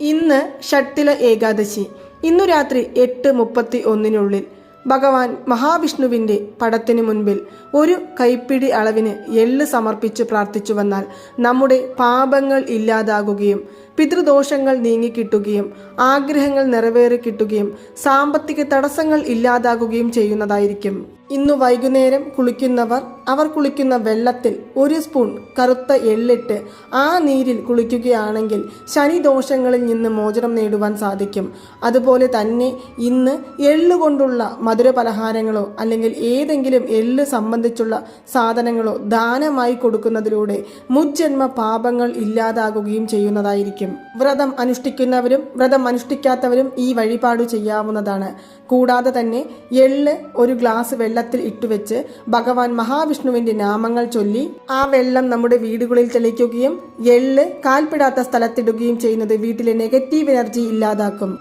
ഇന്ന് ഷട്ടില ഏകാദശി. ഇന്നു രാത്രി 8:31 ഭഗവാൻ മഹാവിഷ്ണുവിന്റെ പടത്തിനു മുൻപിൽ ഒരു കൈപ്പിടി അളവിന് എള്ള് സമർപ്പിച്ച് പ്രാർത്ഥിച്ചു വന്നാൽ നമ്മുടെ പാപങ്ങൾ ഇല്ലാതാകുകയും പിതൃദോഷങ്ങൾ നീങ്ങിക്കിട്ടുകയും ആഗ്രഹങ്ങൾ നിറവേറി കിട്ടുകയും സാമ്പത്തിക തടസ്സങ്ങൾ ഇല്ലാതാകുകയും ചെയ്യുന്നതായിരിക്കും. ഇന്നു വൈകുന്നേരം കുളിക്കുന്നവർ അവർ കുളിക്കുന്ന വെള്ളത്തിൽ 1 സ്പൂൺ കറുത്ത എള്ളിട്ട് ആ നീരിൽ കുളിക്കുകയാണെങ്കിൽ ശനിദോഷങ്ങളിൽ നിന്ന് മോചനം നേടുവാൻ സാധിക്കും. അതുപോലെ തന്നെ ഇന്ന് എള്ളുകൊണ്ടുള്ള മധുര പലഹാരങ്ങളോ അല്ലെങ്കിൽ ഏതെങ്കിലും എള്ള് സംബന്ധിച്ചുള്ള സാധനങ്ങളോ ദാനമായി കൊടുക്കുന്നതിലൂടെ മുജ്ജന്മ പാപങ്ങൾ ഇല്ലാതാകുകയും ചെയ്യുന്നതായിരിക്കും. വ്രതം അനുഷ്ഠിക്കുന്നവരും വ്രതം അനുഷ്ഠിക്കാത്തവരും ഈ വഴിപാട് ചെയ്യാവുന്നതാണ്. കൂടാതെ തന്നെ എള്ള് ഒരു ഗ്ലാസ് വെള്ളത്തിൽ ഇട്ടുവെച്ച് ഭഗവാൻ മഹാവിഷ്ണുവിന്റെ നാമങ്ങൾ ചൊല്ലി ആ വെള്ളം നമ്മുടെ വീടുകളിൽ തെളിക്കുകയും എള്ള് കാൽപ്പെടാത്ത സ്ഥലത്തിടുകയും ചെയ്യുന്നത് വീട്ടിലെ നെഗറ്റീവ് എനർജി ഇല്ലാതാക്കും.